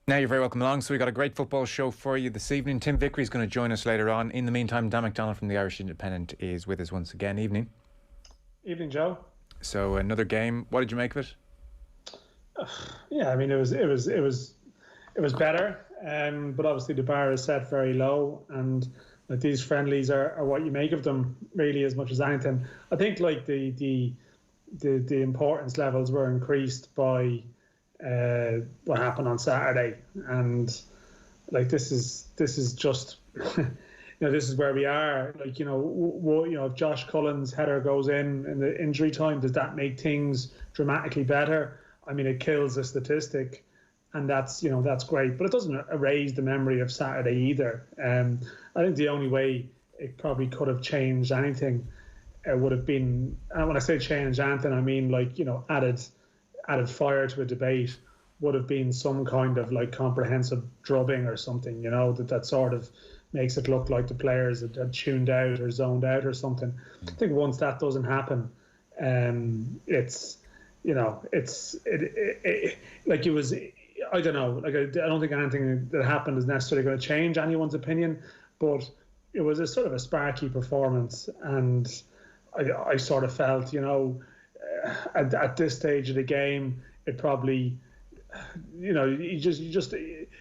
Now you're very welcome along. So we've got a great football show for you this evening. Tim Vickery is going to join us later on. In the meantime, Dan McDonnell from the Irish Independent is with us once again. Evening. Evening, Joe. So another game. What did you make of it? Yeah, I mean it was better, but obviously the bar is set very low, and like these friendlies are what you make of them really as much as anything. I think like the importance levels were increased by what happened on Saturday, and like this is just this is where we are. Like if Josh Cullen's header goes in the injury time, does that make things dramatically better? I mean, it kills the statistic, and that's great, but it doesn't erase the memory of Saturday either. I think the only way it probably could have changed anything would have been, and when I say change anything, I mean added fire to a debate, would have been some kind of like comprehensive drubbing or something, that sort of makes it look like the players had tuned out or zoned out or something. I think once that doesn't happen, like it was, I don't know, like I don't think anything that happened is necessarily going to change anyone's opinion, but it was a sort of a sparky performance, and I sort of felt, at this stage of the game, it probably, you just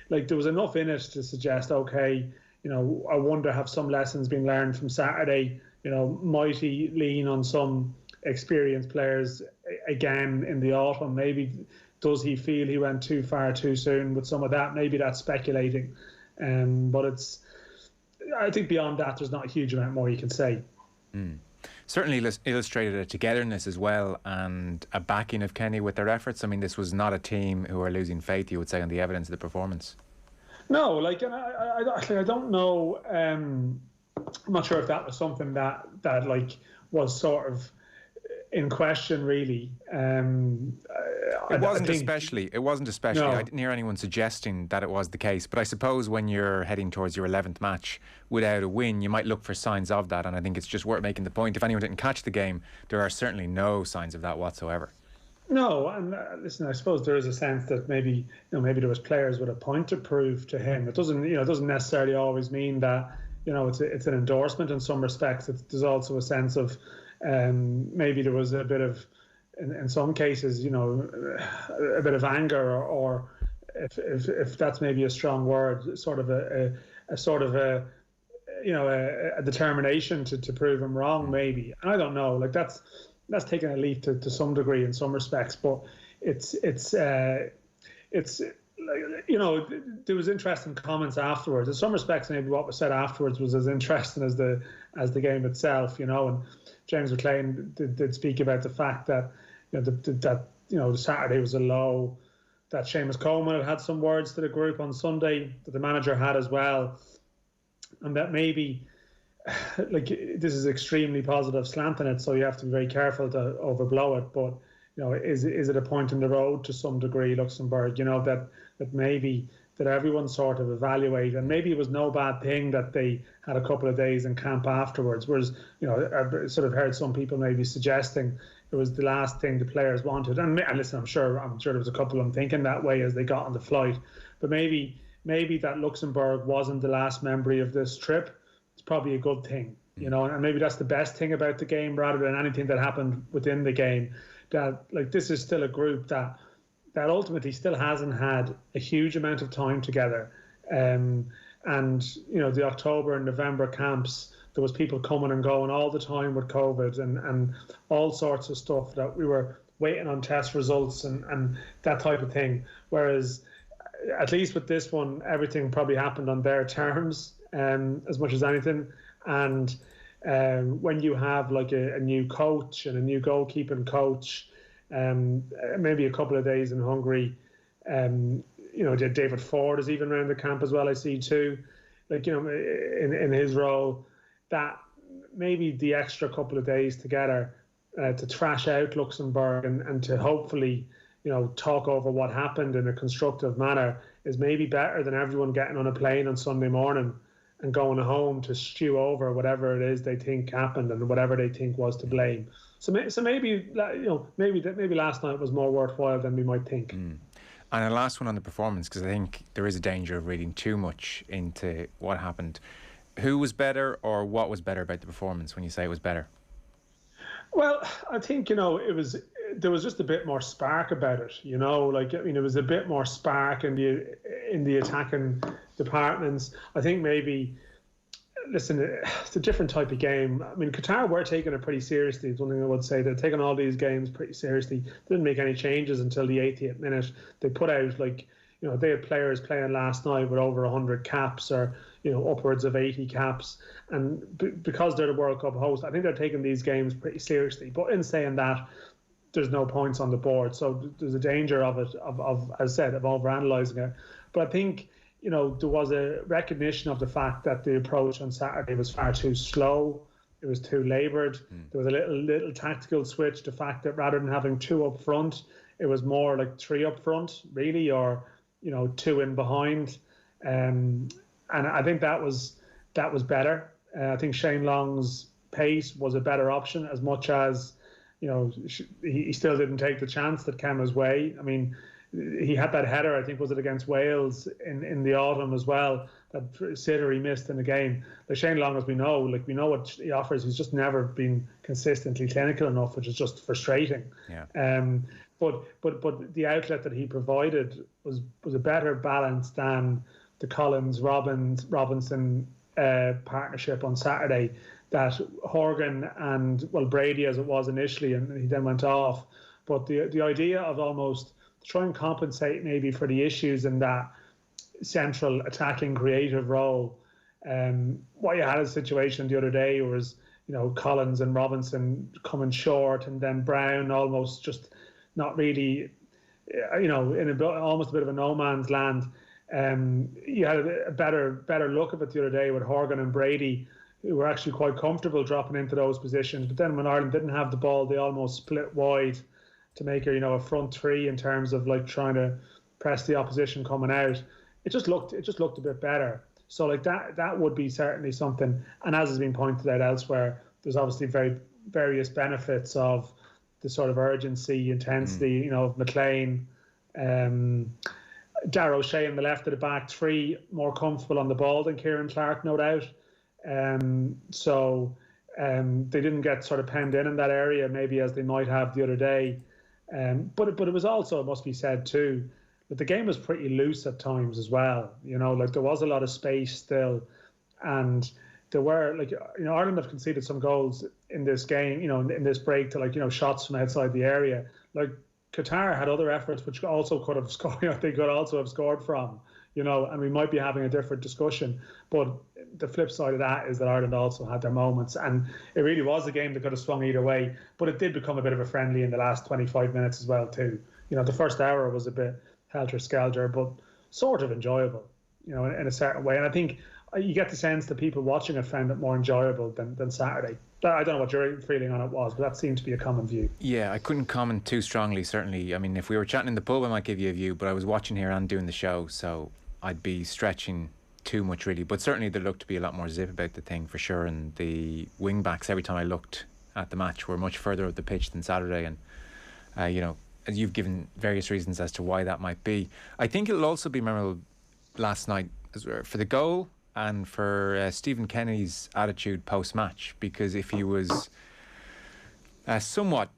like there was enough in it to suggest, okay, I wonder have some lessons been learned from Saturday. Might he lean on some experienced players again in the autumn? Maybe does he feel he went too far too soon with some of that? Maybe that's speculating, but I think beyond that there's not a huge amount more you can say. Certainly illustrated a togetherness as well, and a backing of Kenny with their efforts. I mean, this was not a team who are losing faith, you would say, on the evidence of the performance. No, like, and I don't know. I'm not sure if that was something that like was sort of in question, really. It wasn't especially. No. I didn't hear anyone suggesting that it was the case. But I suppose when you're heading towards your 11th match without a win, you might look for signs of that. And I think it's just worth making the point. If anyone didn't catch the game, there are certainly no signs of that whatsoever. No, and listen, I suppose there is a sense that maybe there was players with a point to prove to him. It doesn't necessarily always mean that it's an endorsement in some respects. There's also a sense of maybe there was a bit of, in some cases, a bit of anger, or if that's maybe a strong word, sort of a determination to prove him wrong, maybe. I don't know. Like that's taking a leap to some degree in some respects, but it's there was interesting comments afterwards. In some respects, maybe what was said afterwards was as interesting as the game itself, and James McLean did speak about the fact that the Saturday was a low, that Seamus Coleman had some words to the group on Sunday that the manager had as well, and that maybe like this is extremely positive slant in it, so you have to be very careful to overblow it. But is it a point in the road to some degree, Luxembourg? that maybe that everyone sort of evaluate, and maybe it was no bad thing that they had a couple of days in camp afterwards. Whereas I've sort of heard some people maybe suggesting it was the last thing the players wanted. And listen, I'm sure there was a couple of them thinking that way as they got on the flight. But maybe that Luxembourg wasn't the last memory of this trip. It's probably a good thing, and maybe that's the best thing about the game, rather than anything that happened within the game. That like this is still a group that ultimately still hasn't had a huge amount of time together, and the October and November camps, there was people coming and going all the time with COVID and all sorts of stuff that we were waiting on test results and that type of thing. Whereas at least with this one, everything probably happened on their terms, as much as anything. And when you have like a new coach and a new goalkeeping coach, maybe a couple of days in Hungary, David Ford is even around the camp as well, I see too, like in his role, that maybe the extra couple of days together to thrash out Luxembourg and to hopefully talk over what happened in a constructive manner is maybe better than everyone getting on a plane on Sunday morning and going home to stew over whatever it is they think happened and whatever they think was to blame. So maybe maybe last night was more worthwhile than we might think. And a last one on the performance, because I think there is a danger of reading too much into what happened. Who was better, or what was better about the performance when you say it was better? Well, I think, there was just a bit more spark about it, it was a bit more spark in the attacking departments. I think maybe, listen, it's a different type of game. I mean, Qatar were taking it pretty seriously. It's one thing I would say. They're taking all these games pretty seriously. Didn't make any changes until the 80th minute. They put out, they had players playing last night with over 100 caps, or, upwards of 80 caps. And because they're the World Cup host, I think they're taking these games pretty seriously. But in saying that, there's no points on the board. So there's a danger of it, as I said, of overanalyzing it. But I think, there was a recognition of the fact that the approach on Saturday was far too slow. It was too laboured. There was a little tactical switch. The fact that rather than having two up front, it was more like three up front, really, or two in behind. And I think that was better. I think Shane Long's pace was a better option, as much as he still didn't take the chance that came his way. I mean, he had that header, I think, was it against Wales in the autumn as well, that Sitter he missed in the game. Like Shane Long, as we know what he offers. He's just never been consistently clinical enough, which is just frustrating. Yeah. But the outlet that he provided was a better balance than the Collins-Robinson partnership on Saturday, that Horgan and, Brady, as it was initially, and he then went off. But the idea of almost try and compensate maybe for the issues in that central attacking creative role. What you had a situation the other day was, Collins and Robinson coming short, and then Brown almost just not really, in almost a bit of a no man's land. You had a better look of it the other day with Horgan and Brady, who were actually quite comfortable dropping into those positions. But then when Ireland didn't have the ball, they almost split wide to make it, a front three in terms of trying to press the opposition coming out. It just looked a bit better. So that would be certainly something. And as has been pointed out elsewhere, there's obviously various benefits of the sort of urgency, intensity, of McLean, Darragh O'Shea on the left of the back three, more comfortable on the ball than Kieran Clark, no doubt. So they didn't get sort of penned in that area maybe as they might have the other day. But it was also, it must be said too, that the game was pretty loose at times as well. There was a lot of space still, and there were Ireland have conceded some goals in this game, in this break to shots from outside the area. Qatar had other efforts which also could have scored. They could also have scored from, and we might be having a different discussion. But the flip side of that is that Ireland also had their moments, and it really was a game that could have swung either way. But it did become a bit of a friendly in the last 25 minutes as well too. The first hour was a bit helter-skelter, but sort of enjoyable, in a certain way. And I think you get the sense that people watching it found it more enjoyable than Saturday. I don't know what your feeling on it was, but that seemed to be a common view. Yeah, I couldn't comment too strongly, certainly. I mean, if we were chatting in the pub, I might give you a view, but I was watching here and doing the show, so I'd be stretching too much, really. But certainly there looked to be a lot more zip about the thing, for sure. And the wing-backs, every time I looked at the match, were much further up the pitch than Saturday. And, as you've given various reasons as to why that might be. I think it'll also be memorable last night for the goal and for Stephen Kenny's attitude post-match, because if he was somewhat,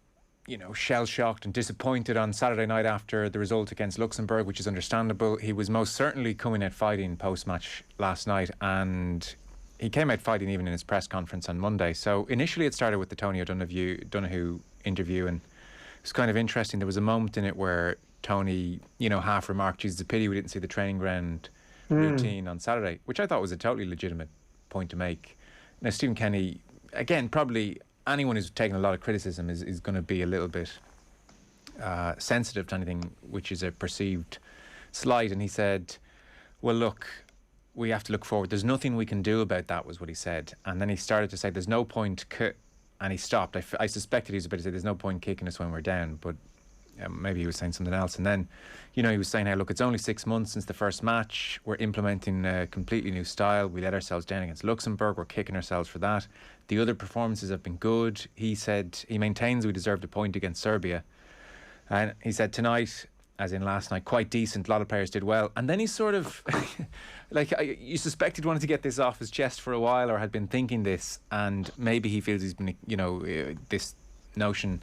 shell-shocked and disappointed on Saturday night after the result against Luxembourg, which is understandable, he was most certainly coming out fighting post-match last night, and he came out fighting even in his press conference on Monday. So initially it started with the Tony O'Donoghue interview, and it was kind of interesting. There was a moment in it where Tony, half remarked, "It's a pity we didn't see the training ground routine on Saturday," which I thought was a totally legitimate point to make. Now, Stephen Kenny, again, probably anyone who's taken a lot of criticism is going to be a little bit sensitive to anything which is a perceived slight. And he said, well, look, we have to look forward. There's nothing we can do about that, was what he said. And then he started to say, there's no point... And he stopped. I suspected he was about to say, there's no point kicking us when we're down, but maybe he was saying something else. And then, he was saying, hey, look, it's only 6 months since the first match. We're implementing a completely new style. We let ourselves down against Luxembourg. We're kicking ourselves for that. The other performances have been good. He said he maintains we deserved a point against Serbia. And he said tonight, as in last night, quite decent. A lot of players did well. And then he's sort of, you suspect he'd wanted to get this off his chest for a while, or had been thinking this, and maybe he feels he's been, this notion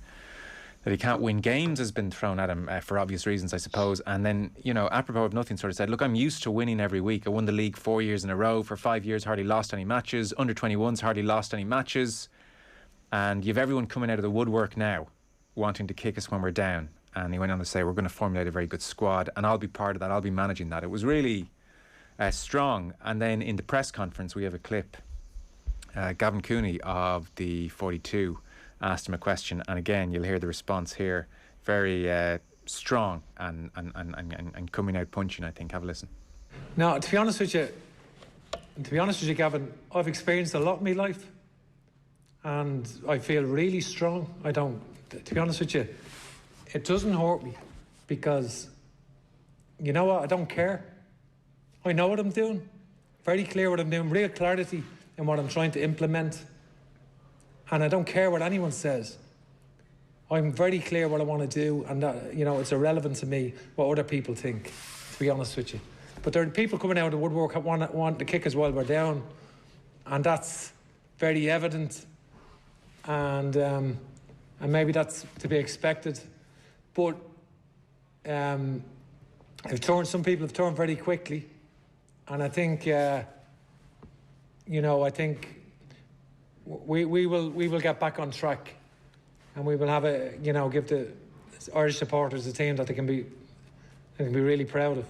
that he can't win games has been thrown at him for obvious reasons, I suppose. And then, apropos of nothing, sort of said, look, I'm used to winning every week. I won the league 4 years in a row. For 5 years, hardly lost any matches. Under 21s, hardly lost any matches. And you've everyone coming out of the woodwork now, wanting to kick us when we're down. And he went on to say, we're going to formulate a very good squad, and I'll be part of that. I'll be managing that. It was really strong. And then in the press conference, we have a clip. Gavin Cooney of the 42 asked him a question, and again you'll hear the response here, very strong and coming out punching, I think. Have a listen. Now, to be honest with you, Gavin, I've experienced a lot in my life, and I feel really strong. To be honest with you, it doesn't hurt me, because you know what, I don't care. I know what I'm doing, very clear what I'm doing, real clarity in what I'm trying to implement. And I don't care what anyone says. I'm very clear what I want to do, and it's irrelevant to me what other people think, to be honest with you. But there are people coming out of the woodwork that want to kick us while we're down, and that's very evident, and maybe that's to be expected. But some people have turned very quickly, and I think we will get back on track, and we will have give the Irish supporters a team that they can be really proud of.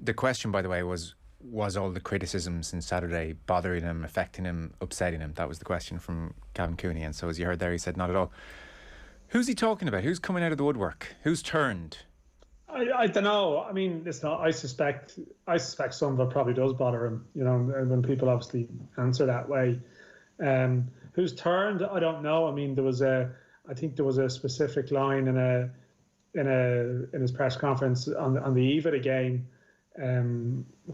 The question, by the way, was all the criticism since Saturday bothering him, affecting him, upsetting him? That was the question from Gavin Cooney, and so as you heard there, he said not at all. Who's he talking about? Who's coming out of the woodwork? Who's turned? I don't know. I mean, listen, I suspect some of it probably does bother him. When people obviously answer that way. Who's turned? I don't know. I mean, I think there was a specific line in his press conference on the eve of the game,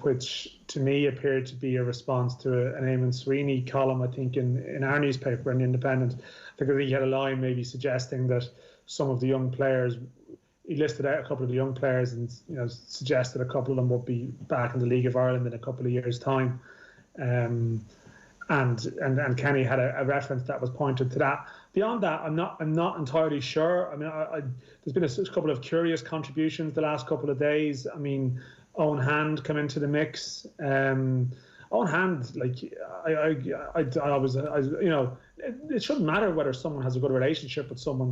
which to me appeared to be a response to an Eamon Sweeney column, I think, in our newspaper, in the Independent. I think he had a line maybe suggesting that some of the young players, he listed out a couple of the young players and suggested a couple of them would be back in the League of Ireland in a couple of years' time. And Kenny had a reference that was pointed to that. Beyond that, I'm not entirely sure. I mean, there's been a couple of curious contributions the last couple of days. I mean, Owen Hand come into the mix. Owen Hand, it shouldn't matter whether someone has a good relationship with someone.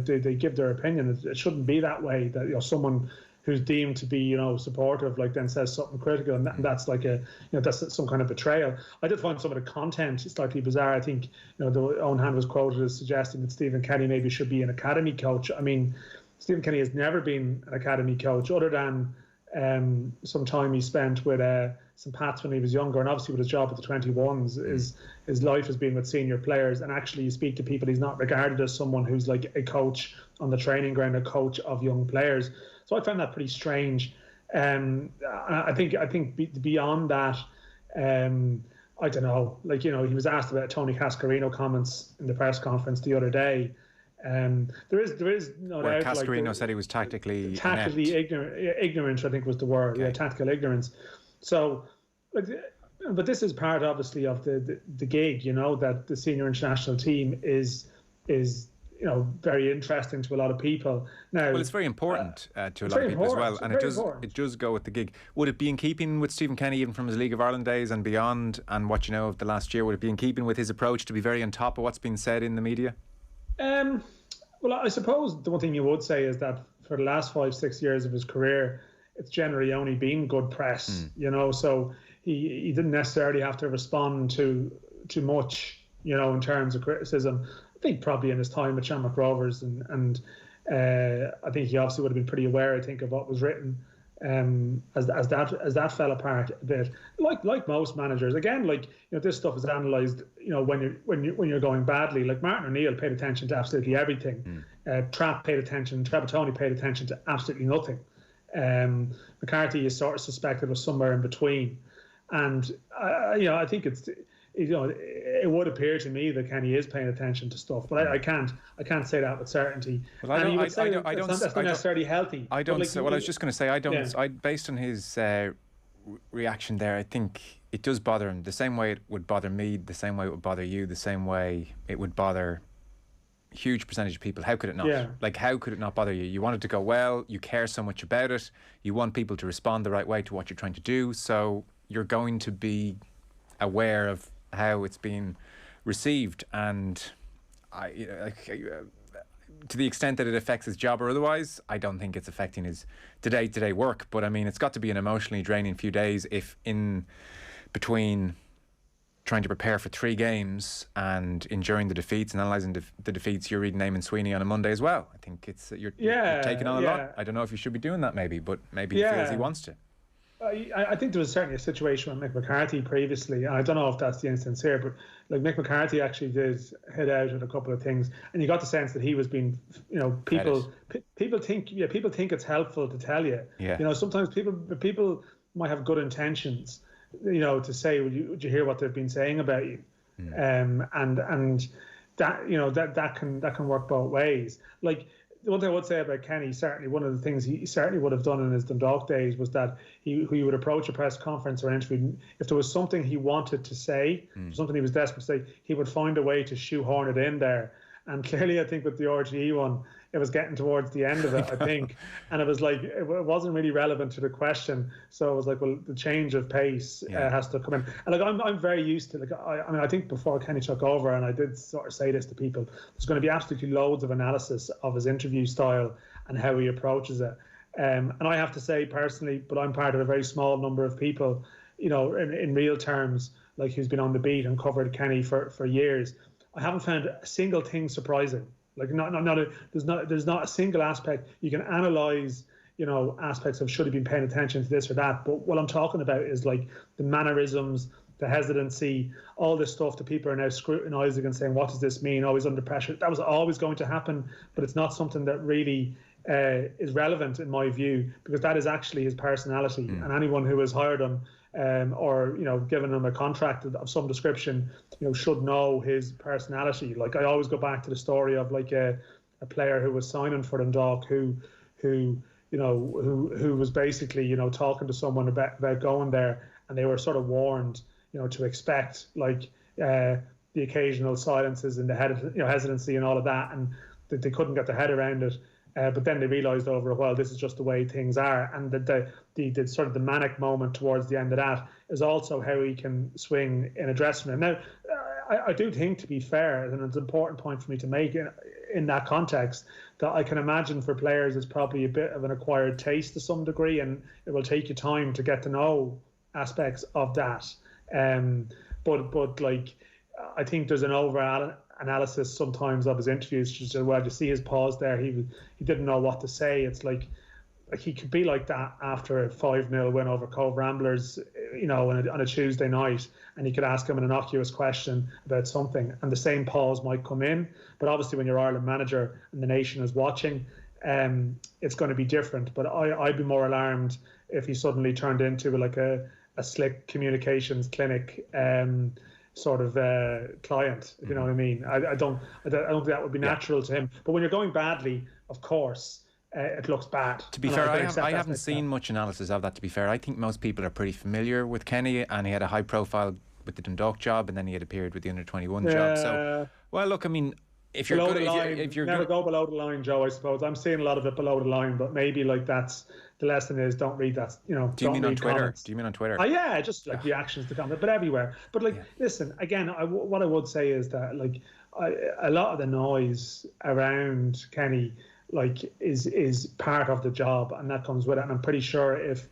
They give their opinion. It shouldn't be that way. That someone who's deemed to be supportive then says something critical, and that's that's some kind of betrayal. I did find some of the content slightly bizarre. I think the Owen Hand was quoted as suggesting that Stephen Kenny maybe should be an academy coach. I mean, Stephen Kenny has never been an academy coach, other than some time he spent with St Pat's when he was younger, and obviously with his job at the 21s, his life has been with senior players. And actually, you speak to people, he's not regarded as someone who's like a coach on the training ground, a coach of young players. So I found that pretty strange. I think beyond that, I don't know. He was asked about Tony Cascarino comments in the press conference the other day. There is no doubt. Cascarino said he was tactically ignorant, I think was the word. Okay. Yeah, tactical ignorance. So, but this is part, obviously, of the gig. That the senior international team is very interesting to a lot of people. Now, well, it's very important to a lot of people as well, and it does go with the gig. Would it be in keeping with Stephen Kenny, even from his League of Ireland days and beyond, and what you know of the last year? Would it be in keeping with his approach to be very on top of what's being said in the media? Well, I suppose the one thing you would say is that for the last 5-6 years of his career, it's generally only been good press, so he didn't necessarily have to respond to much, in terms of criticism. I think probably in his time at Shamrock Rovers, and I think he obviously would have been pretty aware, I think, of what was written as that fell apart a bit. Like most managers, again, this stuff is analysed, when you're going badly. Like Martin O'Neill paid attention to absolutely everything. Trapattoni paid attention to absolutely nothing. McCarthy is sort of suspected of somewhere in between, and I think it would appear to me that Kenny is paying attention to stuff, but I can't say that with certainty. Well, and he would say that's not necessarily healthy. I don't. I was just going to say I don't. Yeah. Based on his reaction there, I think it does bother him the same way it would bother me, the same way it would bother you, the same way it would bother a huge percentage of people. How could it not? Yeah. Like, how could it not bother you? You want it to go well. You care so much about it. You want people to respond the right way to what you're trying to do. So you're going to be aware of how it's being received, and to the extent that it affects his job or otherwise, I don't think it's affecting his day-to-day work. But I mean, it's got to be an emotionally draining few days if in between trying to prepare for 3 games and enduring the defeats and analysing the defeats, you're reading Eamon Sweeney on a Monday as well. I think you're taking on a lot. I don't know if you should be doing that maybe, but maybe he feels he wants to. I think there was certainly a situation with Mick McCarthy previously, and I don't know if that's the instance here, but like Mick McCarthy actually did hit out at a couple of things, and you got the sense that he was being, people think it's helpful to tell you. Yeah. Sometimes people might have good intentions, to say, would you hear what they've been saying about you? And that can work both ways. Like, the one thing I would say about Kenny, certainly one of the things he certainly would have done in his Dundalk days was that he would approach a press conference or interview. If there was something he wanted to say, something he was desperate to say, he would find a way to shoehorn it in there. And clearly, I think with the RGE one, it was getting towards the end of it, I think. And it was like, it wasn't really relevant to the question. So it was like, well, the change of pace has to come in. And like, I'm very used to, like, I think before Kenny took over, and I did sort of say this to people, there's going to be absolutely loads of analysis of his interview style and how he approaches it. And I have to say personally, but I'm part of a very small number of people, in real terms, like who's been on the beat and covered Kenny for years. I haven't found a single thing surprising. Like there's not a single aspect. You can analyze, aspects of should he been paying attention to this or that. But what I'm talking about is like the mannerisms, the hesitancy, all this stuff that people are now scrutinizing and saying, what does this mean? Always under pressure. That was always going to happen, but it's not something that really is relevant in my view, because that is actually his personality. And anyone who has hired him or given him a contract of some description, should know his personality. Like, I always go back to the story of like a player who was signing for Dundalk who was basically talking to someone about going there, and they were sort of warned to expect like the occasional silences and the hesitancy and all of that, and that they couldn't get their head around it. But then they realised over a while this is just the way things are, and that the sort of the manic moment towards the end of that is also how he can swing in a dressing room. Now, I do think, to be fair, and it's an important point for me to make in that context, that I can imagine for players it's probably a bit of an acquired taste to some degree, and it will take you time to get to know aspects of that. But like, I think there's an overall analysis sometimes of his interviews. Just you see his pause there. He didn't know what to say. It's like he could be like that after a 5-0 win over Cove Ramblers, on a Tuesday night, and you could ask him an innocuous question about something, and the same pause might come in. But obviously, when you're Ireland manager and the nation is watching, it's going to be different. But I'd be more alarmed if he suddenly turned into like a slick communications clinic sort of client, if you know what I mean. I don't think that would be natural to him. But when you're going badly, of course, it looks bad. To be fair, I haven't seen much analysis of that, to be fair. I think most people are pretty familiar with Kenny, and he had a high profile with the Dundalk job, and then he had a period with the under-21 job. So, well, look, I mean, if you're below good, the line, if you're never good, go below the line, Joe, I suppose. I'm seeing a lot of it below the line, but maybe like that's the lesson is don't read that. Do you mean on Twitter? Comments. Do you mean on Twitter? Yeah, just like reactions to comments, but everywhere. But like, listen, again, what I would say is that like a lot of the noise around Kenny like is part of the job, and that comes with it. And I'm pretty sure if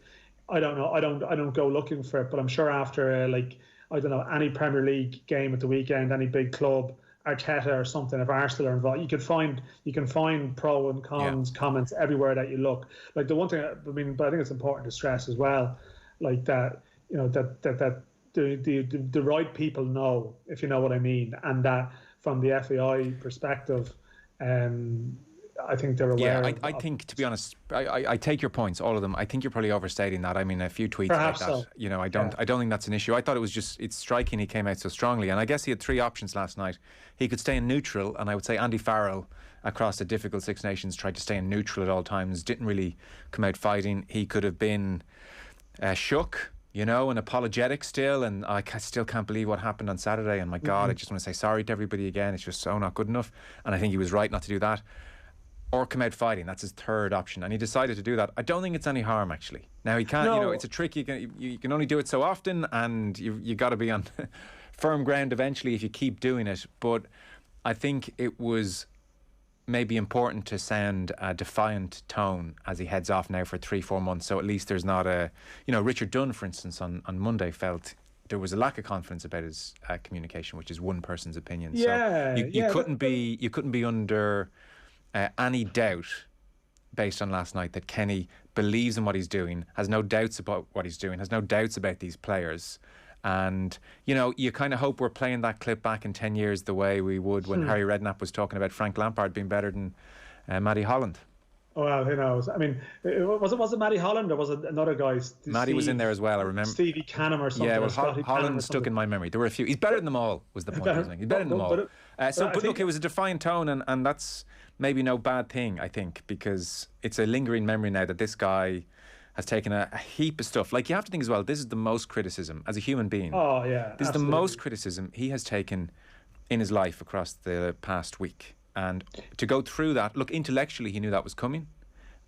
I don't go looking for it, but I'm sure after any Premier League game at the weekend, any big club, Arteta or something, if Arsenal are involved, you can find pro and cons comments everywhere that you look. Like the one thing, but I think it's important to stress as well, like that that the right people know, if you know what I mean, and that from the FAI perspective, I think they're aware. Yeah, I think, to be honest, I take your points, all of them. I think you're probably overstating that. I mean, a few tweets Perhaps like that. So. You know, I don't think that's an issue. I thought it's striking he came out so strongly, and I guess he had three options last night. He could stay in neutral, and I would say Andy Farrell, across the difficult Six Nations, tried to stay in neutral at all times. Didn't really come out fighting. He could have been shook, you know, and apologetic still, and I still can't believe what happened on Saturday, and my God, I just want to say sorry to everybody again. It's just so not good enough, and I think he was right not to do that. Or come out fighting. That's his third option, and he decided to do that. I don't think it's any harm, actually. Now, he can't, you know, it's a trick. You can only do it so often, and you got to be on firm ground eventually if you keep doing it. But I think it was maybe important to sound a defiant tone as he heads off now for 3-4 months, so at least there's not a, you know, Richard Dunn, for instance, on Monday felt there was a lack of confidence about his communication, which is one person's opinion. Yeah, so you couldn't be under any doubt based on last night that Kenny believes in what he's doing, has no doubts about what he's doing, has no doubts about these players. And, you know, you kind of hope we're playing that clip back in 10 years the way we would when Harry Redknapp was talking about Frank Lampard being better than Matty Holland. Oh, well, who knows? I mean, was it Matty Holland or was it another guy? Matty was in there as well, I remember. Stevie Canham or something. Yeah, well, Holland stuck in my memory. There were a few. He's better than them all, was the point he was making. He's better than them all. But look, it was a defiant tone, and that's maybe no bad thing, I think, because it's a lingering memory now that this guy has taken a heap of stuff. Like, you have to think as well, this is the most criticism as a human being. Oh, yeah. This is the most criticism he has taken in his life across the past week. And to go through that, look, intellectually he knew that was coming,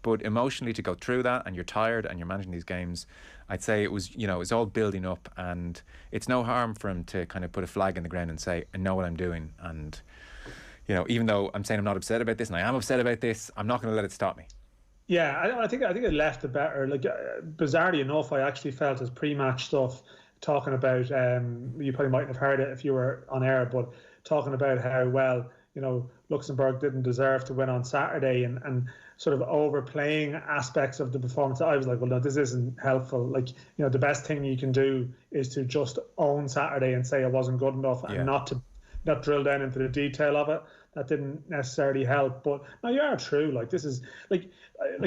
but emotionally to go through that, and you're tired and you're managing these games, I'd say it was, you know, it's all building up, and it's no harm for him to kind of put a flag in the ground and say, I know what I'm doing. And, you know, even though I'm saying I'm not upset about this, and I am upset about this, I'm not going to let it stop me. Yeah, I think it left it better. Like, bizarrely enough, I actually felt his pre-match stuff talking about, you probably mightn't have heard it if you were on air, but talking about how, well, you know, Luxembourg didn't deserve to win on Saturday, and sort of overplaying aspects of the performance. I was like, well, no, this isn't helpful. Like, you know, the best thing you can do is to just own Saturday and say it wasn't good enough, and not drill down into the detail of it. That didn't necessarily help. But no, you are true. Like, this is like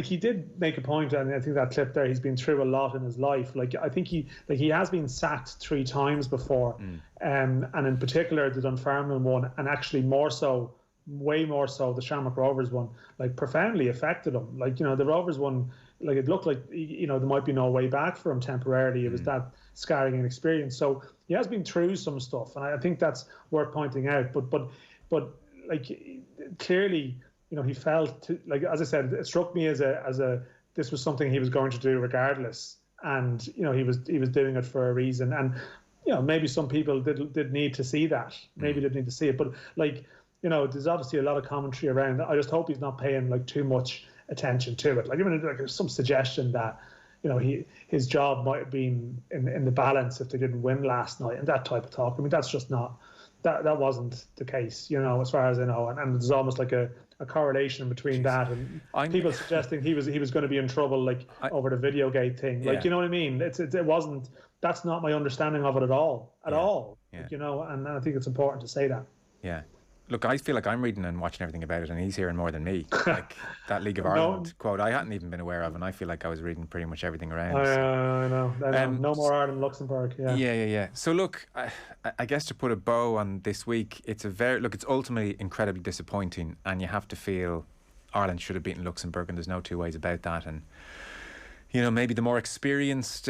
he did make a point, and I think that clip there, he's been through a lot in his life. Like, I think he has been sacked 3 times before, and in particular the Dunfermline one, and actually way more so the Shamrock Rovers one, like, profoundly affected him. Like, you know, the Rovers one, like, it looked like, you know, there might be no way back for him temporarily. It was that scarring an experience. So he has been through some stuff, and I think that's worth pointing out. But like, clearly, you know, he felt like, as I said, it struck me as a this was something he was going to do regardless, and, you know, he was doing it for a reason. And, you know, maybe some people did need to see that, maybe did need to see it, but, like, you know, there's obviously a lot of commentary around. I just hope he's not paying, like, too much attention to it. Like, even like, there's some suggestion that, you know, his job might have been in the balance if they didn't win last night, and that type of talk. I mean, that's just not. That wasn't the case, you know, as far as I know, and there's almost like a correlation between that and people suggesting he was going to be in trouble, like, over the Videogate thing, like, you know what I mean? It wasn't. That's not my understanding of it at all. Like, you know, and I think it's important to say that. Yeah. Look, I feel like I'm reading and watching everything about it, and he's hearing more than me. Like, that League of Ireland quote I hadn't even been aware of, and I feel like I was reading pretty much everything around. I know. No more Ireland, Luxembourg. Yeah. So look, I guess to put a bow on this week, it's ultimately incredibly disappointing, and you have to feel Ireland should have beaten Luxembourg, and there's no two ways about that. And, you know, maybe the more experienced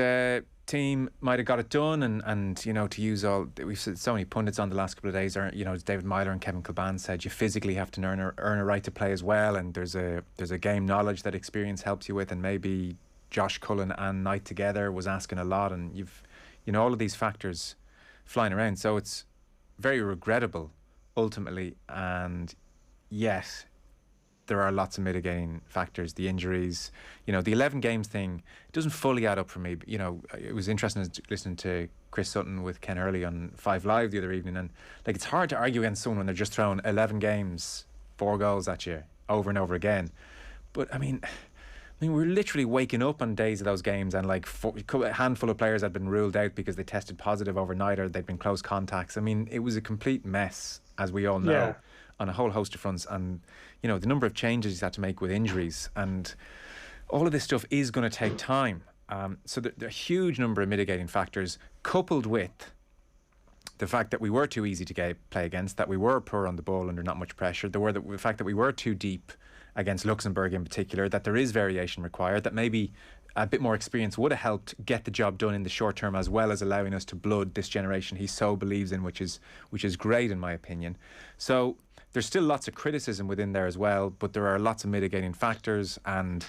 team might have got it done, and you know, to use we've said so many pundits on the last couple of days, you know, as David Myler and Kevin Kilban said, you physically have to earn a right to play as well, and there's a game knowledge that experience helps you with, and maybe Josh Cullen and Knight together was asking a lot, and you know, all of these factors flying around, so it's very regrettable ultimately, and yet there are lots of mitigating factors. The injuries, you know, the 11 games thing, it doesn't fully add up for me. But, you know, it was interesting listening to Chris Sutton with Ken Hurley on 5 Live the other evening, and, like, it's hard to argue against someone when they're just throwing 11 games, 4 goals at you over and over again. But I mean, we're literally waking up on days of those games, and, like, a handful of players had been ruled out because they tested positive overnight or they'd been close contacts. I mean, it was a complete mess. as we all know, on a whole host of fronts. And, you know, the number of changes he's had to make with injuries and all of this stuff is going to take time. So there are a huge number of mitigating factors, coupled with the fact that we were too easy to play against, that we were poor on the ball under not much pressure, the fact that we were too deep against Luxembourg in particular, that there is variation required, that maybe a bit more experience would have helped get the job done in the short term, as well as allowing us to blood this generation he so believes in, which is great in my opinion. So there's still lots of criticism within there as well, but there are lots of mitigating factors, and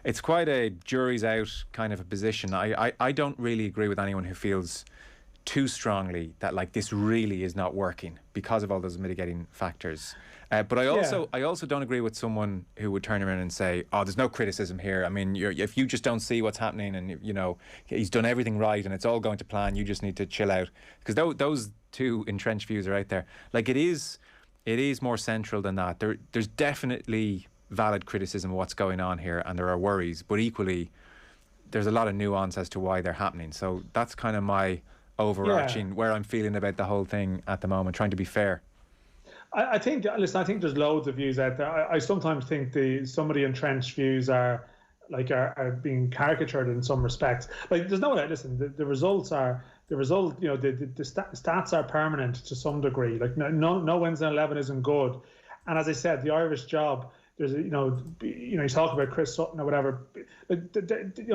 it's quite a jury's out kind of a position. I don't really agree with anyone who feels too strongly that like this really is not working because of all those mitigating factors. But I also don't agree with someone who would turn around and say, "Oh, there's no criticism here. I mean, if you just don't see what's happening, and you know he's done everything right, and it's all going to plan, you just need to chill out." Because those two entrenched views are out there. Like it is more central than that. There's definitely valid criticism of what's going on here, and there are worries, but equally, there's a lot of nuance as to why they're happening. So that's kind of my overarching where I'm feeling about the whole thing at the moment, trying to be fair. I think there's loads of views out there. I sometimes think some of the entrenched views are being caricatured in some respects. Like there's no doubt. Listen, the results. You know, the stats are permanent to some degree. Like no wins in 11 isn't good. And as I said, the Irish job. There's you talk about Chris Sutton or whatever.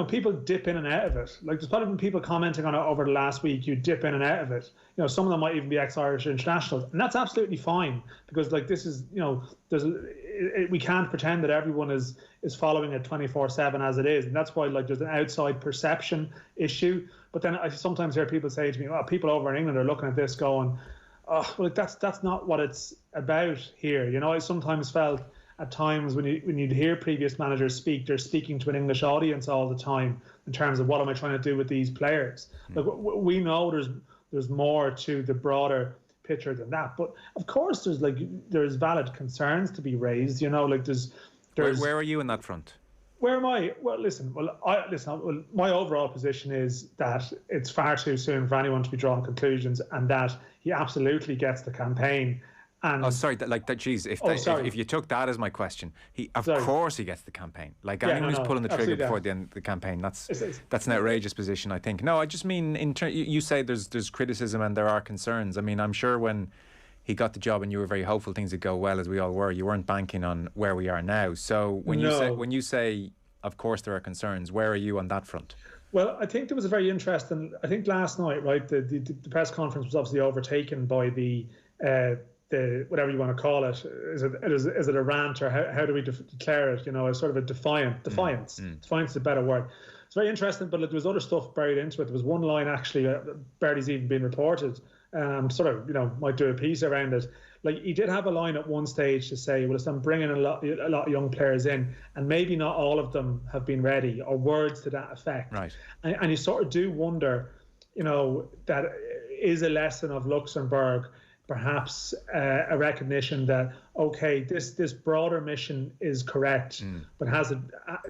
People dip in and out of it. Like there's probably been people commenting on it over the last week. You dip in and out of it. You know, some of them might even be ex-Irish internationals, and that's absolutely fine because like this is we can't pretend that everyone is following it 24/7 as it is, and that's why like there's an outside perception issue. But then I sometimes hear people say to me, "Well, people over in England are looking at this going, oh, well, that's not what it's about here." You know, I sometimes felt at times when you hear previous managers speak, they're speaking to an English audience all the time in terms of what am I trying to do with these players. Like we know there's more to the broader picture than that, but of course there's valid concerns to be raised. You know, like there's where are you in that front? Where am I? Well, listen. My overall position is that it's far too soon for anyone to be drawing conclusions, and that he absolutely gets the campaign. And Geez, if you took that as my question, of course he gets the campaign. Like anyone who's pulling the trigger before the end of the campaign, that's an outrageous position, I think. No, I just mean you say there's criticism and there are concerns. I mean, I'm sure when he got the job and you were very hopeful things would go well, as we all were, you weren't banking on where we are now. So when you say of course there are concerns, where are you on that front? Well, I think there was a very interesting. I think last night, right, the press conference was obviously overtaken by the whatever you want to call it. Is it a rant, or how do we declare it? You know, as sort of a defiance. Defiance is a better word. It's very interesting, but there was other stuff buried into it. There was one line actually barely's even been reported. Might do a piece around it. Like he did have a line at one stage to say, well, I'm bringing a lot of young players in, and maybe not all of them have been ready, or words to that effect. Right. And you sort of do wonder, you know, that is a lesson of Luxembourg. Perhaps a recognition that, okay, this broader mission is correct, but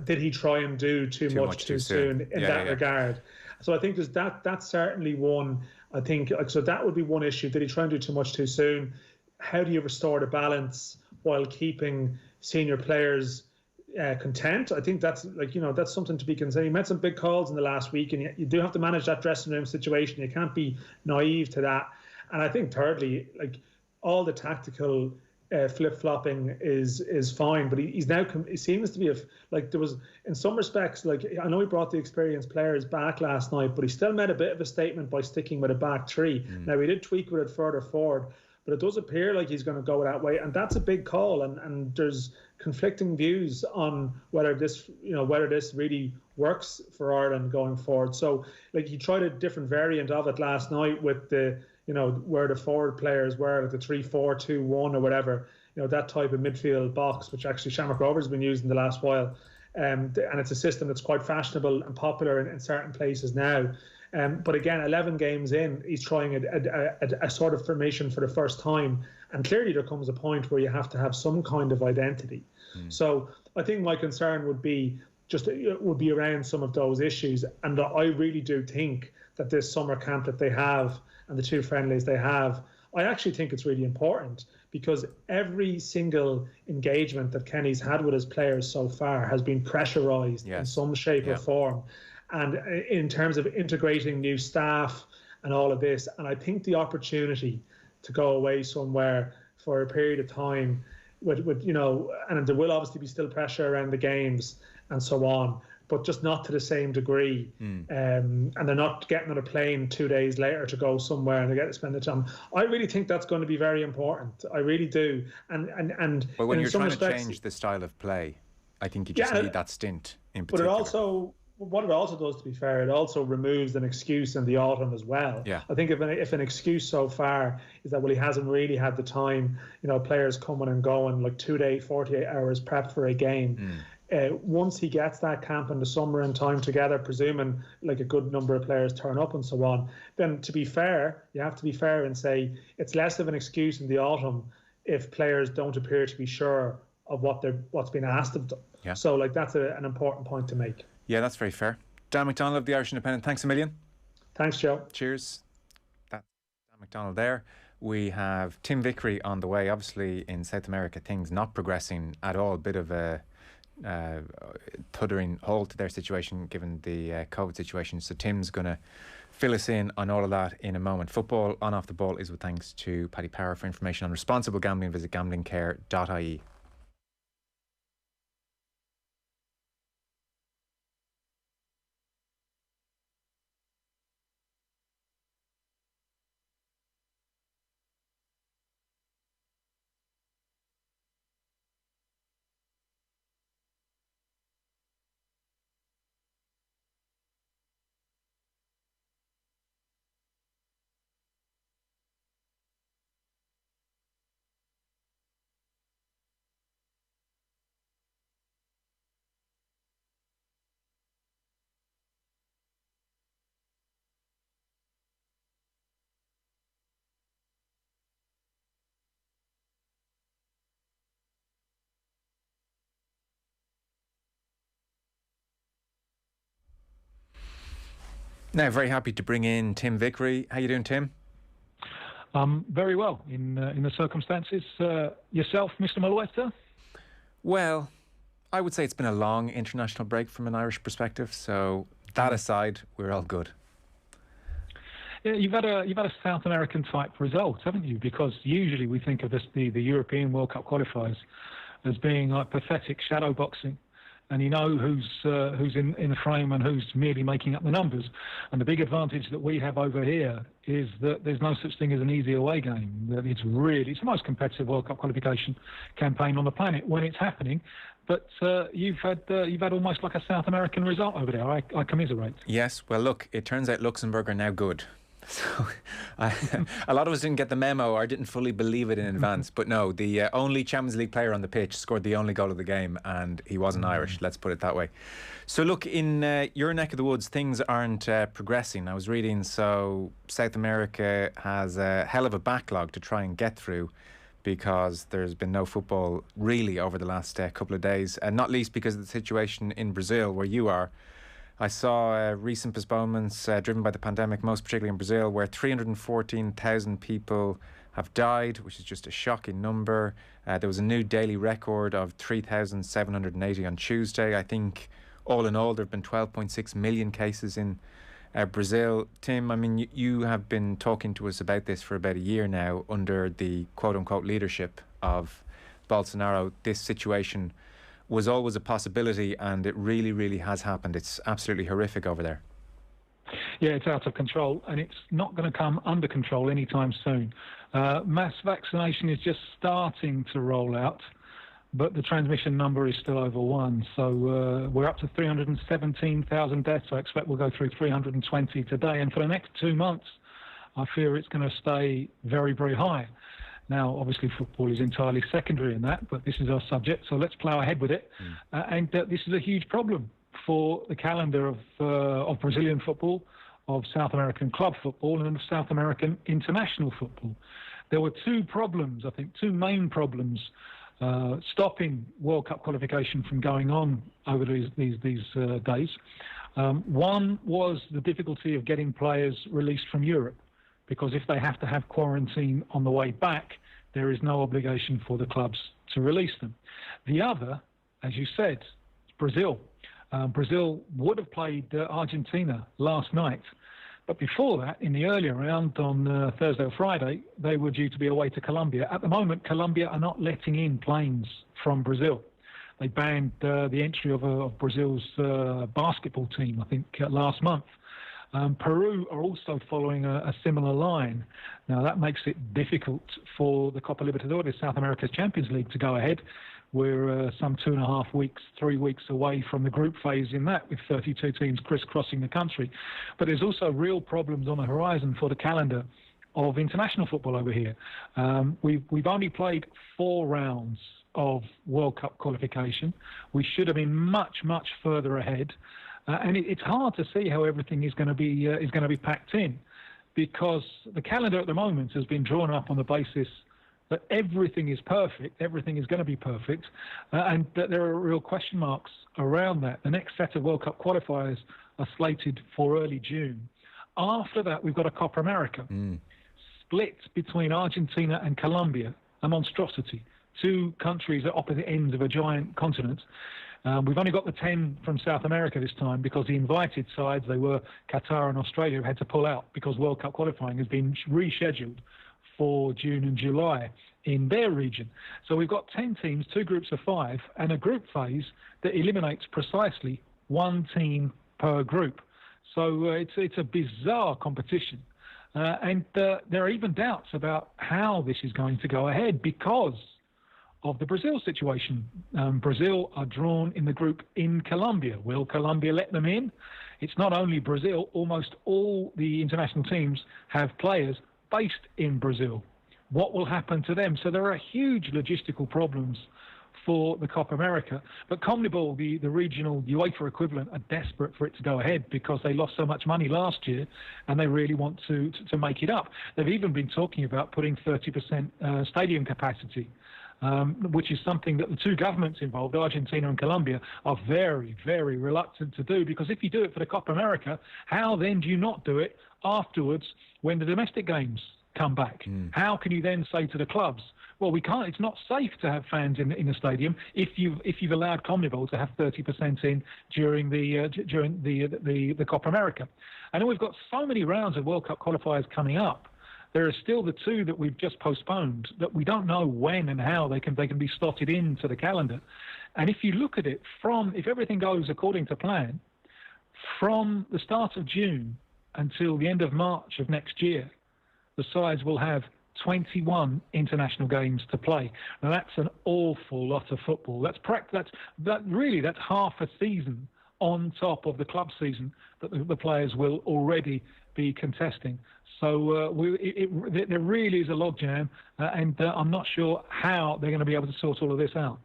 did he try and do too much too soon in that regard? So I think there's that's certainly one. I think so that would be one issue. Did he try and do too much too soon? How do you restore the balance while keeping senior players content? I think that's that's something to be considered. He made some big calls in the last week, and you do have to manage that dressing room situation. You can't be naive to that. And I think thirdly, like all the tactical flip-flopping is fine, but he seems to be there was in some respects, like I know he brought the experienced players back last night, but he still made a bit of a statement by sticking with a back three. Now he did tweak with it further forward, but it does appear like he's going to go that way, and that's a big call. And there's conflicting views on whether this really works for Ireland going forward. So like he tried a different variant of it last night with the where the forward players were, like the 3-4-2-1 or whatever, that type of midfield box, which actually Shamrock Rovers has been using the last while. And it's a system that's quite fashionable and popular in certain places now. But again, 11 games in, he's trying a sort of formation for the first time. And clearly there comes a point where you have to have some kind of identity. So I think my concern would be around some of those issues. And I really do think that this summer camp that they have and the two friendlies they have, I actually think it's really important, because every single engagement that Kenny's had with his players so far has been pressurised in some shape or form. And in terms of integrating new staff and all of this, and I think the opportunity to go away somewhere for a period of time with you know, and there will obviously be still pressure around the games and so on, but just not to the same degree. And they're not getting on a plane 2 days later to go somewhere and they get to spend the time. I really think that's going to be very important. I really do. And well, when you're trying to change the style of play, I think you just need that stint in particular. But what it also does, to be fair, it also removes an excuse in the autumn as well. Yeah. I think if an excuse so far is that, well, he hasn't really had the time, you know, players coming and going, like 2 days, 48 hours prep for a game. Once he gets that camp in the summer and time together, presuming like a good number of players turn up and so on, then to be fair, you have to be fair and say it's less of an excuse in the autumn if players don't appear to be sure of what's been asked of them. Yeah. So like that's an important point to make. Yeah, that's very fair. Dan McDonnell of the Irish Independent, thanks a million. Thanks, Joe. Cheers. That's Dan McDonnell there. We have Tim Vickery on the way. Obviously, in South America, things not progressing at all. A bit of a thuddering halt to their situation given the COVID situation. So Tim's going to fill us in on all of that in a moment. Football on Off the Ball is with thanks to Paddy Power. For information on responsible gambling, visit gamblingcare.ie. Now, very happy to bring in Tim Vickery. How you doing, Tim? Very well in the circumstances. Yourself, Mr. Malueta? Well, I would say it's been a long international break from an Irish perspective. So that aside, we're all good. Yeah, you've had a South American type result, haven't you? Because usually we think of the European World Cup qualifiers as being like pathetic shadow boxing. And you know who's in the frame and who's merely making up the numbers. And the big advantage that we have over here is that there's no such thing as an easy away game. That it's the most competitive World Cup qualification campaign on the planet when it's happening. But you've had almost like a South American result over there. I commiserate. Yes. Well, look, it turns out Luxembourg are now good. So a lot of us didn't get the memo or didn't fully believe it in advance. But no, the only Champions League player on the pitch scored the only goal of the game, and he wasn't Irish, let's put it that way. So look, in your neck of the woods, things aren't progressing. I was reading, so South America has a hell of a backlog to try and get through, because there's been no football really over the last couple of days, and not least because of the situation in Brazil where you are. I saw recent postponements driven by the pandemic, most particularly in Brazil, where 314,000 people have died, which is just a shocking number. There was a new daily record of 3,780 on Tuesday. I think all in all there have been 12.6 million cases in Brazil. Tim, I mean, you have been talking to us about this for about a year now under the quote-unquote leadership of Bolsonaro. This situation was always a possibility, and it really, really has happened. It's absolutely horrific over there. Yeah, it's out of control, and it's not going to come under control anytime soon. Mass vaccination is just starting to roll out, but the transmission number is still over 1. So we're up to 317,000 deaths. I expect we'll go through 320 today. And for the next 2 months, I fear it's going to stay very, very high. Now, obviously, football is entirely secondary in that, but this is our subject, so let's plough ahead with it. And this is a huge problem for the calendar of Brazilian football, of South American club football, and of South American international football. There were two problems, I think, two main problems stopping World Cup qualification from going on over these days. One was the difficulty of getting players released from Europe. because if they have to have quarantine on the way back, there is no obligation for the clubs to release them. The other, as you said, is Brazil. Brazil would have played Argentina last night, but before that, in the earlier round on Thursday or Friday, they were due to be away to Colombia. At the moment, Colombia are not letting in planes from Brazil. They banned the entry of Brazil's basketball team, I think, last month. Peru are also following a similar line. Now, that makes it difficult for the Copa Libertadores, South America's Champions League, to go ahead. We're some 2.5 weeks, 3 weeks away from the group phase in that, with 32 teams crisscrossing the country. But there's also real problems on the horizon for the calendar of international football over here. We've only played 4 rounds of World Cup qualification. We should have been much, much further ahead. And it's hard to see how everything is going to be packed in, because the calendar at the moment has been drawn up on the basis that everything is perfect, everything is going to be perfect, and that there are real question marks around that. The next set of World Cup qualifiers are slated for early June. After that, we've got a Copa America, split between Argentina and Colombia, a monstrosity. 2 countries at opposite ends of a giant continent. We've only got the 10 from South America this time, because the invited sides, they were Qatar and Australia, have had to pull out because World Cup qualifying has been rescheduled for June and July in their region. So we've got 10 teams, 2 groups of 5, and a group phase that eliminates precisely 1 team per group. So it's a bizarre competition. And there are even doubts about how this is going to go ahead because of the Brazil situation. Brazil are drawn in the group in Colombia. Will Colombia let them in? It's not only Brazil. Almost all the international teams have players based in Brazil. What will happen to them? So there are huge logistical problems for the Copa America. But CONMEBOL, the regional UEFA equivalent, are desperate for it to go ahead because they lost so much money last year and they really want to make it up. They've even been talking about putting 30% stadium capacity, which is something that the 2 governments involved, Argentina and Colombia, are very, very reluctant to do, because if you do it for the Copa America, how then do you not do it afterwards when the domestic games come back? How can you then say to the clubs, well, we can't, it's not safe to have fans in the stadium if you've allowed CONMEBOL to have 30% in during the Copa America. And we've got so many rounds of World Cup qualifiers coming up. There are still the 2 that we've just postponed that we don't know when and how they can be slotted into the calendar. And if you look at it if everything goes according to plan, from the start of June until the end of March of next year, the sides will have 21 international games to play. Now that's an awful lot of football. That's half a season on top of the club season that the players will already be contesting. So there really is a logjam, and I'm not sure how they're going to be able to sort all of this out.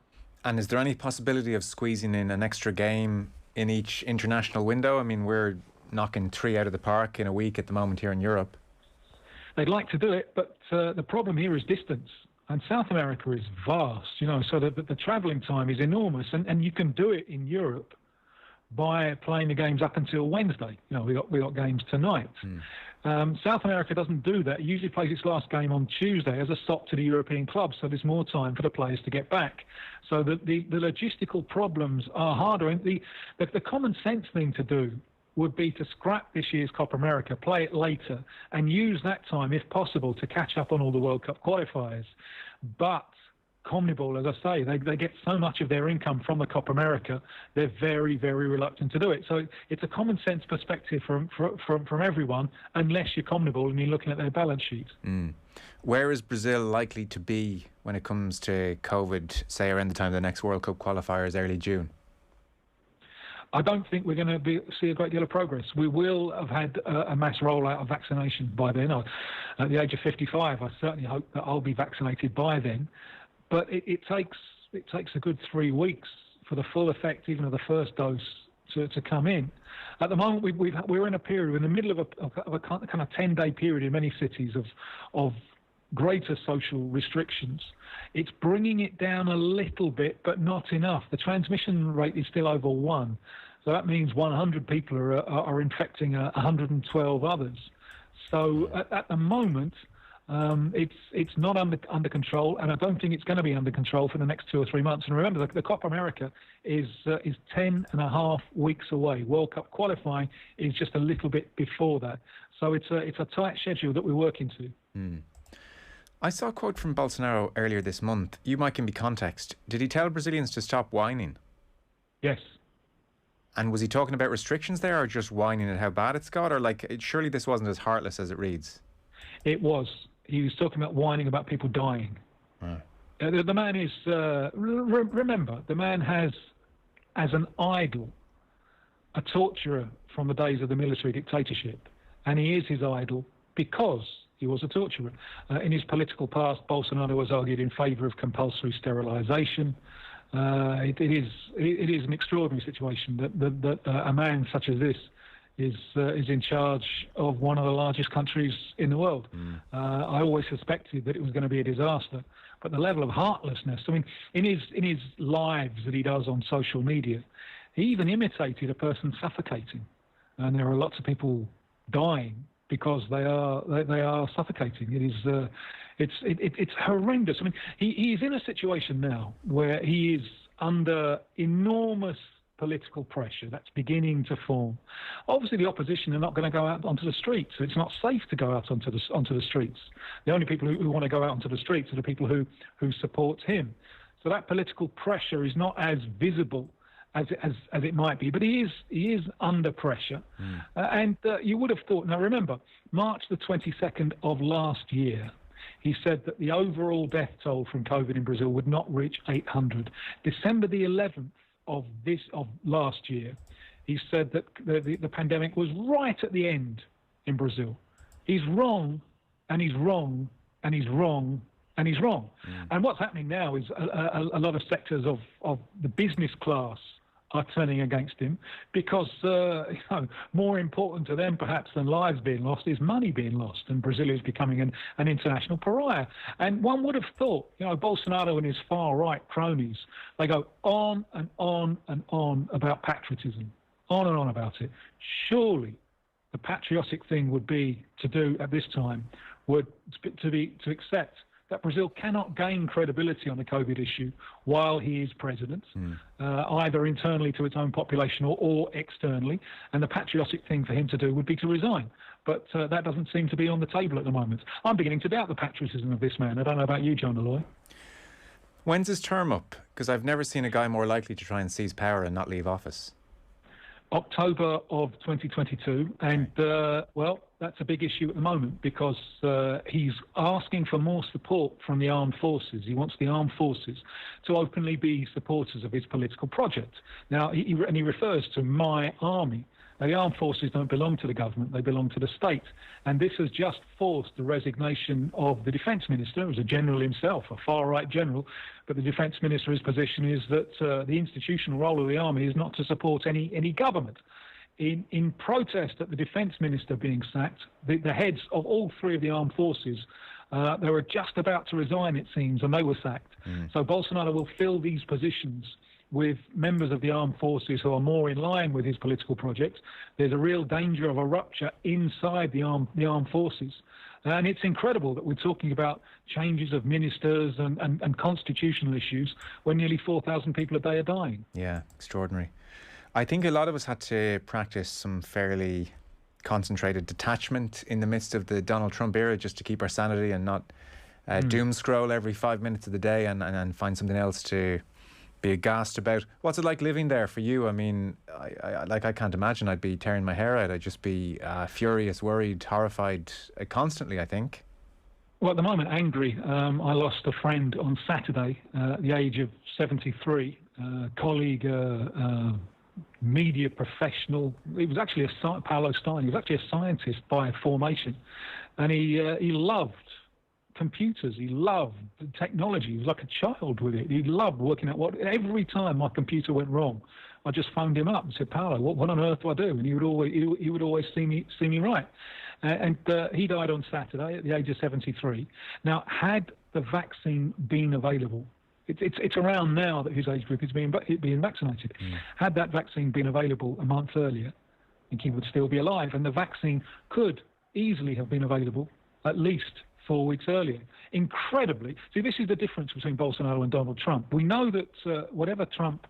And is there any possibility of squeezing in an extra game in each international window? I mean, we're knocking 3 out of the park in a week at the moment here in Europe. They'd like to do it, but the problem here is distance. And South America is vast, so the travelling time is enormous. And you can do it in Europe by playing the games up until Wednesday. We got games tonight. South America doesn't do that. It usually plays its last game on Tuesday as a stop to the European clubs, so there's more time for the players to get back. So the logistical problems are harder. And the common sense thing to do would be to scrap this year's Copa America, play it later, and use that time, if possible, to catch up on all the World Cup qualifiers. But CONMEBOL, as I say, they get so much of their income from the Copa America, they're very, very reluctant to do it. So it's a common sense perspective from everyone, unless you're CONMEBOL and you're looking at their balance sheet. Where is Brazil likely to be when it comes to COVID, say around the time of the next World Cup qualifiers, early June? I don't think we're going to see a great deal of progress. We will have had a mass rollout of vaccination by then. At the age of 55, I certainly hope that I'll be vaccinated by then. But it takes a good 3 weeks for the full effect, even of the first dose, to come in. At the moment, we're in a period, we're in the middle of a kind of 10-day period in many cities of greater social restrictions. It's bringing it down a little bit, but not enough. The transmission rate is still over 1. So that means 100 people are infecting 112 others. So at the moment, it's not under control, and I don't think it's going to be under control for the next 2 or 3 months. And remember, the Copa America is 10.5 weeks away. World Cup qualifying is just a little bit before that. So it's a tight schedule that we're working to. I saw a quote from Bolsonaro earlier this month. You might give me context. Did he tell Brazilians to stop whining? Yes. And was he talking about restrictions there, or just whining at how bad it's got? Or surely this wasn't as heartless as it reads? It was. He was talking about whining about people dying. The man is, remember, the man has as an idol a torturer from the days of the military dictatorship. And he is his idol because he was a torturer. In his political past, Bolsonaro has argued in favour of compulsory sterilisation. It is an extraordinary situation that a man such as this is in charge of one of the largest countries in the world. I always suspected that it was going to be a disaster, but the level of heartlessness. I mean, in his lives that he does on social media, he even imitated a person suffocating, and there are lots of people dying because they are suffocating. It's horrendous. I mean, he's in a situation now where he is under enormous political pressure that's beginning to form. Obviously, the opposition are not going to go out onto the streets. It's not safe to go out onto the streets. The only people who want to go out onto the streets are the people who support him. So that political pressure is not as visible as it might be, but he is under pressure. And you would have thought. Now, remember, March the 22nd of last year, he said that the overall death toll from COVID in Brazil would not reach 800. December the 11th of last year, he said that the pandemic was right at the end in Brazil. He's wrong, and he's wrong, and he's wrong, and he's wrong. And what's happening now is a lot of sectors of the business class are turning against him because, more important to them perhaps than lives being lost is money being lost, and Brazil is becoming an international pariah. And one would have thought, Bolsonaro and his far-right cronies, they go on and on and on about patriotism, on and on about it. Surely the patriotic thing would be to do at this time would to accept that Brazil cannot gain credibility on the COVID issue while he is president, either internally to its own population or externally. And the patriotic thing for him to do would be to resign. But that doesn't seem to be on the table at the moment. I'm beginning to doubt the patriotism of this man. I don't know about you, John Alloy. When's his term up? Because I've never seen a guy more likely to try and seize power and not leave office. October of 2022, and that's a big issue at the moment because he's asking for more support from the armed forces. He wants the armed forces to openly be supporters of his political project. Now, he refers to my army. Now, the armed forces don't belong to the government, they belong to the state. And this has just forced the resignation of the defence minister, who was a general himself, a far-right general. But the defence minister's position is that the institutional role of the army is not to support any government. In protest at the defence minister being sacked, the heads of all three of the armed forces, they were just about to resign, it seems, and they were sacked. So Bolsonaro will fill these positions with members of the armed forces who are more in line with his political project. There's a real danger of a rupture inside the armed forces. And it's incredible that we're talking about changes of ministers and constitutional issues when nearly 4,000 people a day are dying. Yeah, extraordinary. I think a lot of us had to practice some fairly concentrated detachment in the midst of the Donald Trump era just to keep our sanity and not doom scroll every 5 minutes of the day and find something else to be aghast about. What's it like living there for you? I mean, I can't imagine. I'd be tearing my hair out. I'd just be furious, worried, horrified constantly, I think. Well, at the moment, angry. I lost a friend on Saturday at the age of 73, colleague, media professional. He was actually Paolo Stein. He was actually a scientist by formation, and he loved computers. He loved technology. He was like a child with it. He loved working out every time my computer went wrong, I just phoned him up and said, "Paolo, what on earth do I do?" And he would always see me right. And he died on Saturday at the age of 73. Now, had the vaccine been available, it's around now that his age group is being vaccinated. Had that vaccine been available a month earlier, I think he would still be alive. And the vaccine could, easily have been available at least 4 weeks earlier. Incredibly. See, this is the difference between Bolsonaro and Donald Trump. We know that whatever Trump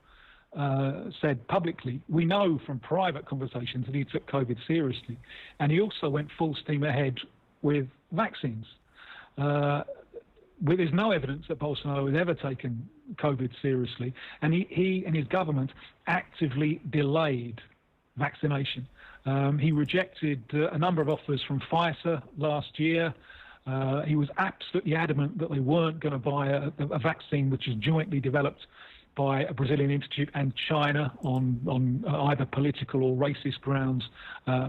said publicly, we know from private conversations that he took COVID seriously. And he also went full steam ahead with vaccines. There's no evidence that Bolsonaro has ever taken COVID seriously. And he and his government actively delayed vaccination. He rejected a number of offers from Pfizer last year. He was absolutely adamant that they weren't going to buy a vaccine which is jointly developed by a Brazilian institute and China on either political or racist grounds,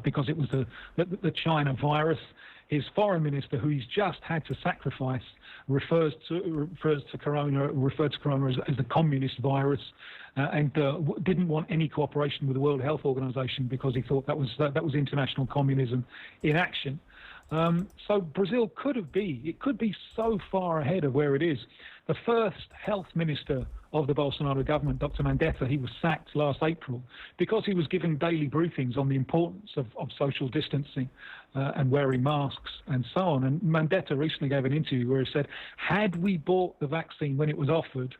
because it was the China virus. His foreign minister, who he's just had to sacrifice, referred to corona as the communist virus, and didn't want any cooperation with the World Health Organization because he thought that was international communism in action. So Brazil could be so far ahead of where it is. The first health minister of the Bolsonaro government, Dr. Mandetta, he was sacked last April because he was giving daily briefings on the importance of social distancing and wearing masks and so on. And Mandetta recently gave an interview where he said, had we bought the vaccine when it was offered,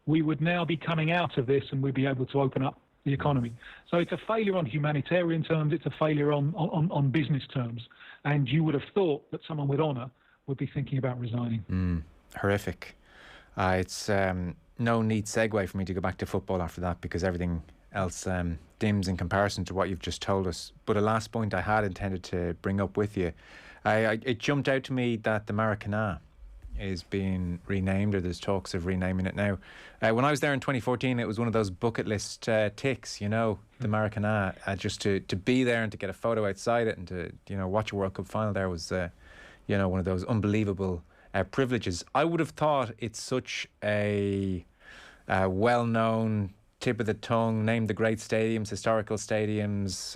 we would now be coming out of this and we'd be able to open up the economy. So it's a failure on humanitarian terms, it's a failure on business terms. And you would have thought that someone with honour would be thinking about resigning. Horrific. It's no neat segue for me to go back to football after that, because everything else dims in comparison to what you've just told us. But a last point I had intended to bring up with you. It jumped out to me that the Maracanã is being renamed, or there's talks of renaming it now. When I was there in 2014, it was one of those bucket list ticks, the Maracanã. Just to be there and to get a photo outside it and to watch a World Cup final there was one of those unbelievable privileges. I would have thought it's such a well-known, tip of the tongue, name the great stadiums, historical stadiums,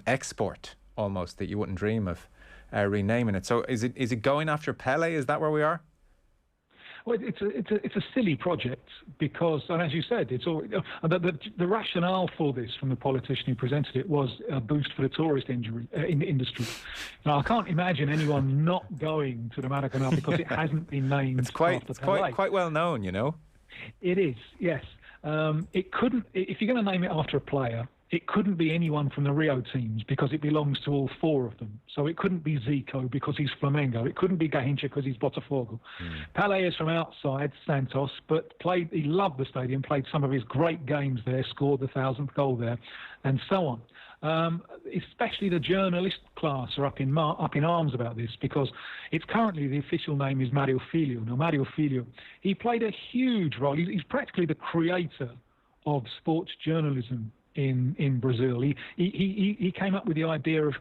export almost, that you wouldn't dream of renaming it. So is it going after Pele? Is that where we are? Well, it's a silly project because, and as you said, it's all the rationale for this from the politician who presented it was a boost for the tourist industry. Now, I can't imagine anyone not going to the Maracanã because it hasn't been named. It's quite well known, It is, yes. It couldn't, if you're going to name it after a player, it couldn't be anyone from the Rio teams because it belongs to all four of them. So it couldn't be Zico because he's Flamengo. It couldn't be Garrincha because he's Botafogo. Pelé is from outside Santos, but he loved the stadium, played some of his great games there, scored the 1,000th goal there, and so on. Especially the journalist class are up in arms about this because it's currently, the official name is Mario Filho. Now, Mario Filho, he played a huge role. He's practically the creator of sports journalism in Brazil. He came up with the idea of,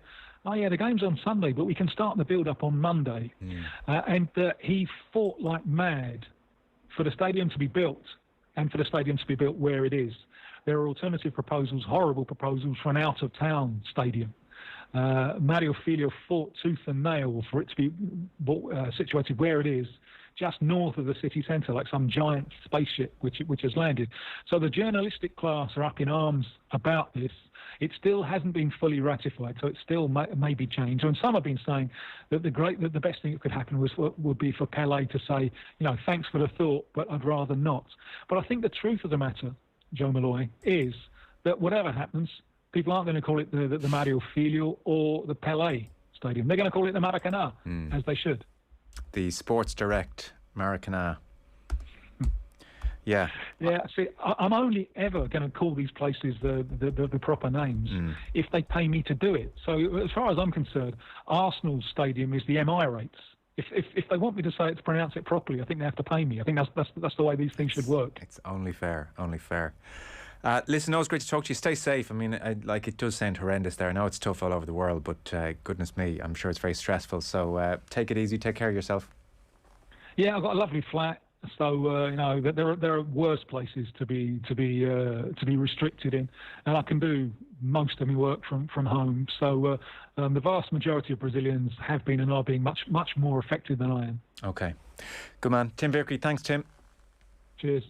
the game's on Sunday, but we can start the build-up on Monday. And he fought like mad for the stadium to be built and for the stadium to be built where it is. There are alternative proposals, horrible proposals, for an out-of-town stadium. Mario Filho fought tooth and nail for it to be situated where it is, just north of the city centre, like some giant spaceship which has landed. So the journalistic class are up in arms about this. It still hasn't been fully ratified, so it still may be changed. And some have been saying that the best thing that could happen would be for Pelé to say, thanks for the thought, but I'd rather not. But I think the truth of the matter, Joe Malloy, is that whatever happens, people aren't going to call it the Mario Filho or the Pelé Stadium. They're going to call it the Maracanã, as they should. The Sports Direct Maracanã. Yeah. See, I'm only ever going to call these places the proper names if they pay me to do it. So as far as I'm concerned, Arsenal Stadium is the Emirates. If they want me to pronounce it properly, I think they have to pay me. I think that's the way these things should work. It's only fair. Listen, no, it's great to talk to you. Stay safe. I mean, it does sound horrendous there. I know it's tough all over the world, but goodness me, I'm sure it's very stressful. So take it easy. Take care of yourself. Yeah, I've got a lovely flat. So there are worse places to be restricted in, and I can do most of my work from home. So the vast majority of Brazilians have been and are being much more affected than I am. Okay, good man, Tim Vickery. Thanks, Tim. Cheers.